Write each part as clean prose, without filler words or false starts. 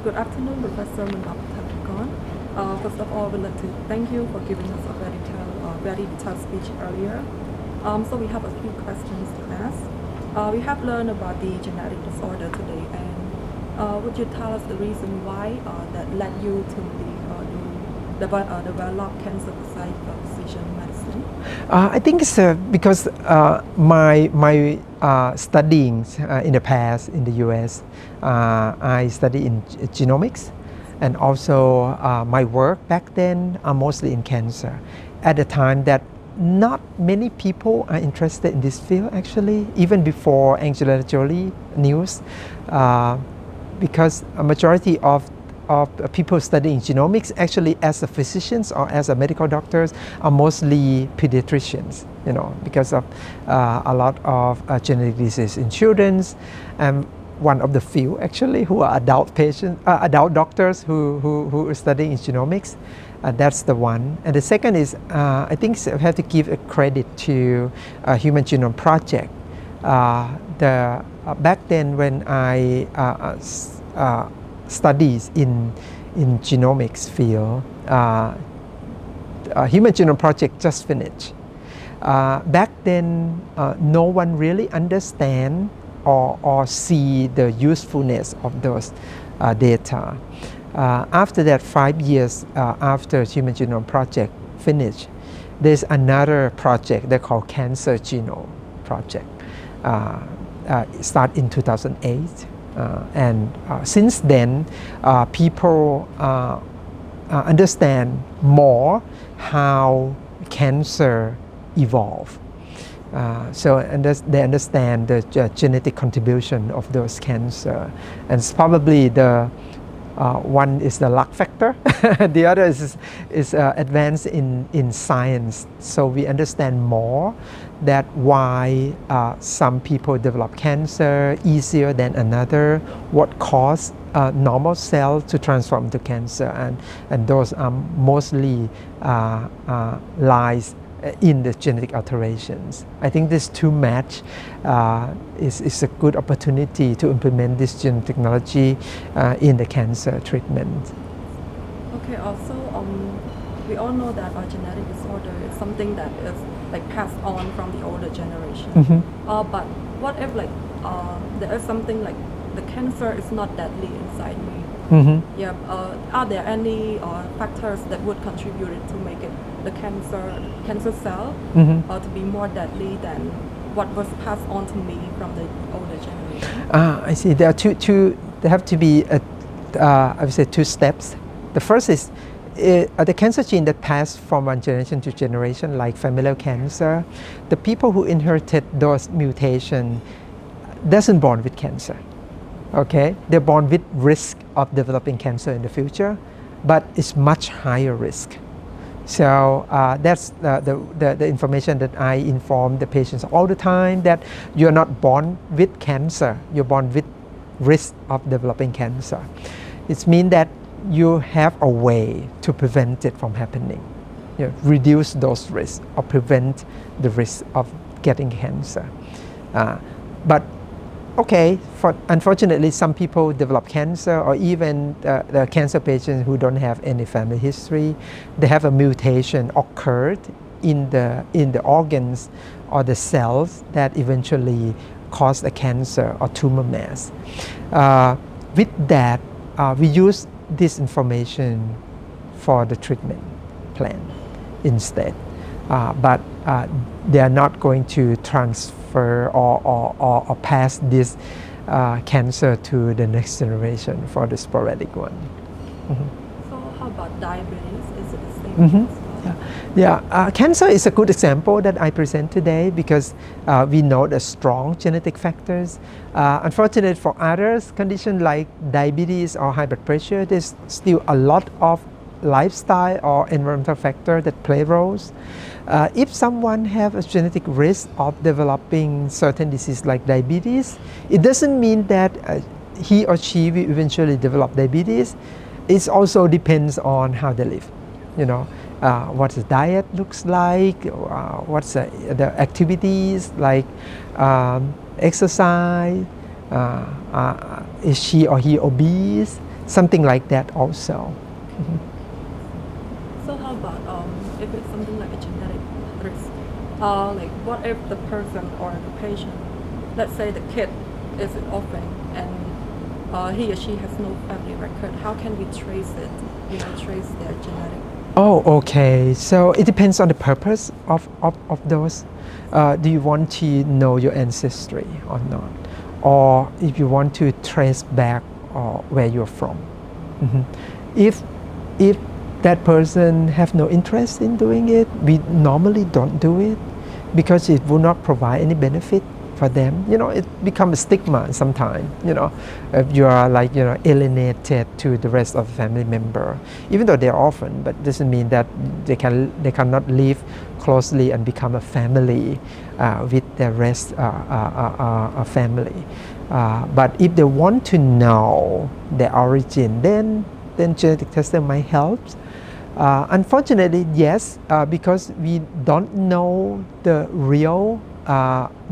Good afternoon, Professor Manop. First of all, we'd like to thank you for giving us a very detailed speech earlier. So we have a few questions to ask. We have learned about the genetic disorder today, and would you tell us the reason why that led you to develop cancer beside precision medicine? I think it's because my studying in the past in the US, I studied in genomics, and also my work back then are mostly in cancer. At the time that not many people are interested in this field actually, even before Angelina Jolie news, because a majority of people studying genomics actually as a physicians or as a medical doctors are mostly pediatricians, because of a lot of genetic disease in children. One of the few actually who are adult doctors who are studying in genomics. That's the one. And the second is, I think I have to give a credit to Human Genome Project. Back then when I studies in genomics field, Human Genome Project just finished. Back then, no one really understand or see the usefulness of those data. After that, 5 years after Human Genome Project finished, there's another project they call Cancer Genome Project. Start in 2008. And since then, people understand more how cancer evolve. So they understand the genetic contribution of those cancer, and it's probably the one is the luck factor. The other is advance in science. So we understand more that why some people develop cancer easier than another, what causes normal cell to transform to cancer, and those are mostly lies in the genetic alterations. I think this two match is a good opportunity to implement this gene technology in the cancer treatment. Okay, also we all know that our genetic disorder is something that is passed on from the older generation. But what if there is something like the cancer is not deadly inside me? Are there any factors that would contribute to make it the cancer cell to be more deadly than what was passed on to me from the older generation? I see. There are there have to be I would say two steps. The first is the cancer gene that passed from one generation to generation, like familial cancer. The people who inherited those mutations doesn't born with cancer. Okay, they're born with risk of developing cancer in the future, but it's much higher risk. So that's the information that I inform the patients all the time, that you're not born with cancer, you're born with risk of developing cancer. It means that you have a way to prevent it from happening. Reduce those risks or prevent the risk of getting cancer. But okay, unfortunately, some people develop cancer, or even the cancer patients who don't have any family history, they have a mutation occurred in the organs or the cells that eventually cause a cancer or tumor mass. With that, we use this information for the treatment plan instead. But they are not going to transfer or pass this cancer to the next generation for the sporadic one. So how about diabetes? Is it the same as well? Yeah. Cancer is a good example that I present today, because we know the strong genetic factors. Unfortunately, for others conditions like diabetes or high blood pressure, there's still a lot of lifestyle or environmental factor that play roles. If someone have a genetic risk of developing certain disease like diabetes, it doesn't mean that he or she will eventually develop diabetes. It also depends on how they live. What the diet looks like, what's the activities like exercise, is she or he obese, something like that also. So how about if it's something like a genetic risk? Like what if the person or the patient, let's say the kid is an orphan and he or she has no family record, how can we trace it, trace their genetic? Oh, okay. So it depends on the purpose of those. Do you want to know your ancestry or not? Or if you want to trace back where you're from. If that person have no interest in doing it, we normally don't do it because it will not provide any benefit for them. It becomes a stigma sometimes. If you are alienated to the rest of the family member, even though they're orphan, but doesn't mean that they cannot live closely and become a family with the rest family. But if they want to know their origin, then genetic testing might help. Unfortunately, yes, because we don't know the real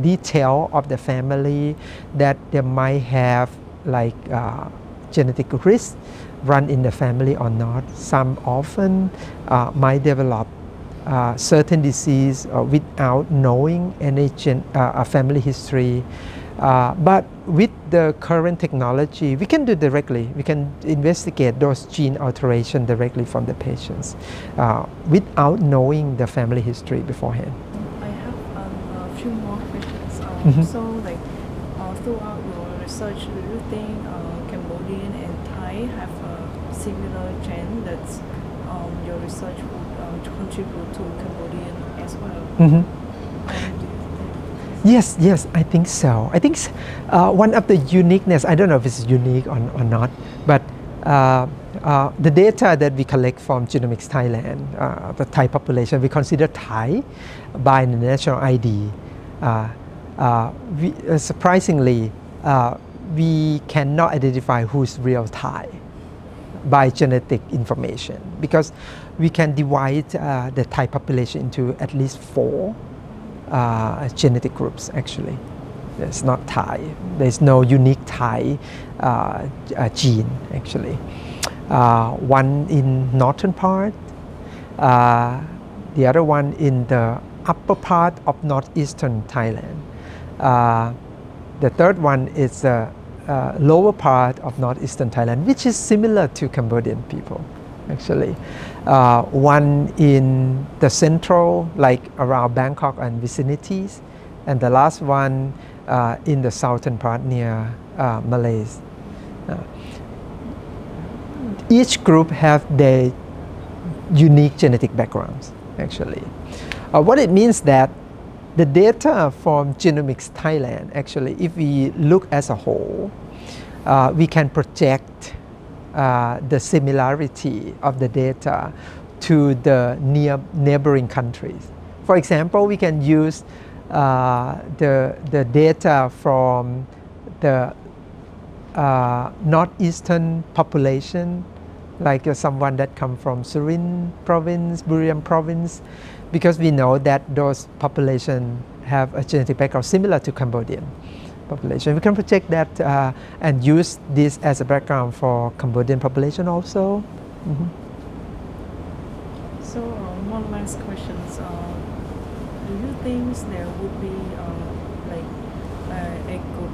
detail of the family, that they might have genetic risk run in the family or not. Some often might develop certain disease without knowing any family history. But with the current technology, we can do directly. We can investigate those gene alterations directly from the patients without knowing the family history beforehand. I have a few more questions. So, throughout your research, do you think Cambodian and Thai have a similar trend that your research would contribute to Cambodian as well? Yes, I think so. I think one of the uniqueness, I don't know if it's unique or not, but the data that we collect from Genomics Thailand, the Thai population, we consider Thai by the national ID. Surprisingly, we cannot identify who's real Thai by genetic information, because we can divide the Thai population into at least 4 genetic groups. Actually, it's not Thai. There's no unique Thai gene actually. One in northern part, the other one in the upper part of northeastern Thailand. The third one is the lower part of northeastern Thailand, which is similar to Cambodian people. Actually, one in the central, like around Bangkok and vicinities, and the last one in the southern part near Malays. Each group have their unique genetic backgrounds. Actually, what it means that the data from Genomics Thailand, actually, if we look as a whole, we can project the similarity of the data to the neighboring countries. For example, we can use the data from the northeastern population, like someone that come from Surin province, Buriram province, because we know that those populations have a genetic background similar to Cambodian population. We can project that and use this as a background for Cambodian population also. So one last question. Do you think there would be a good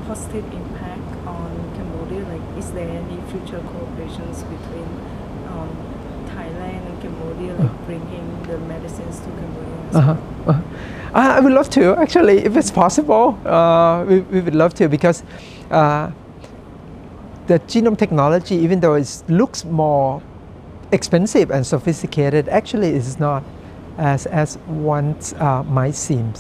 positive impact on Cambodia? Is there any future cooperations between Thailand and Cambodia, bringing the medicines to Cambodia? I would love to, actually, if it's possible. We would love to, because the genome technology, even though it looks more expensive and sophisticated, actually is not as one might seem.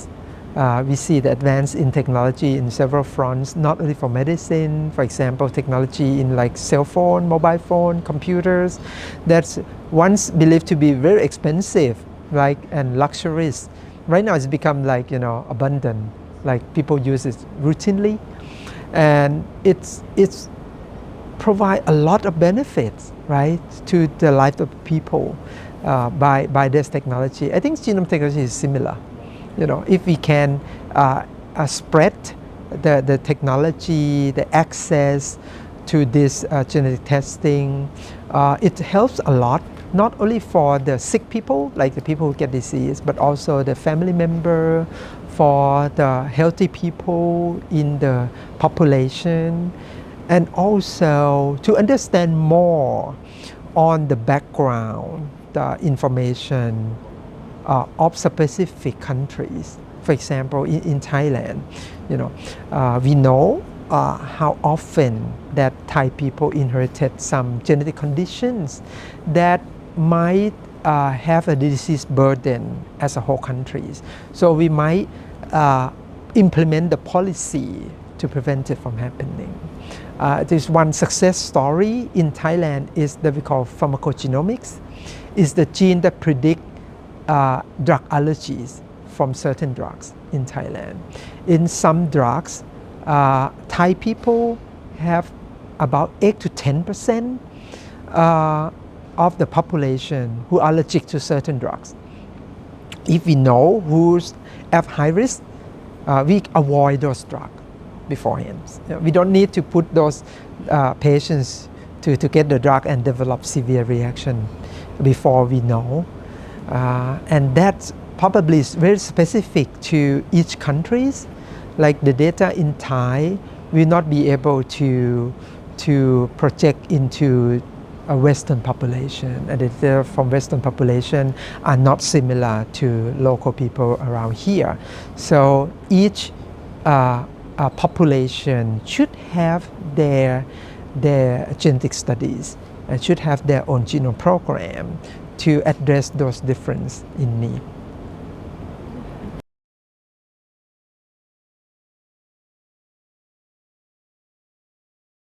We see the advance in technology in several fronts, not only for medicine, for example, technology in cell phone, mobile phone, computers, that's once believed to be very expensive, and luxurious. Right now it's become abundant, people use it routinely, and it's provide a lot of benefits, right, to the life of people by this technology. I think genome technology is similar. If we can spread the technology, the access to this genetic testing. It helps a lot, not only for the sick people, like the people who get disease, but also the family member, for the healthy people in the population, and also to understand more on the background, the information of specific countries. For example, in Thailand, we know how often that Thai people inherited some genetic conditions that might have a disease burden as a whole country. So we might implement the policy to prevent it from happening. There's one success story in Thailand is that we call pharmacogenomics. Is the gene that predict drug allergies from certain drugs in Thailand. In some drugs, Thai people have about 8 to 10% of the population who are allergic to certain drugs. If we know who's at high risk, we avoid those drugs beforehand. We don't need to put those patients to get the drug and develop severe reaction before we know. And that probably is very specific to each country. Like the data in Thai will not be able to project into a Western population, and the data from Western population are not similar to local people around here. So each population should have their genetic studies and should have their own genome program to address those differences in need.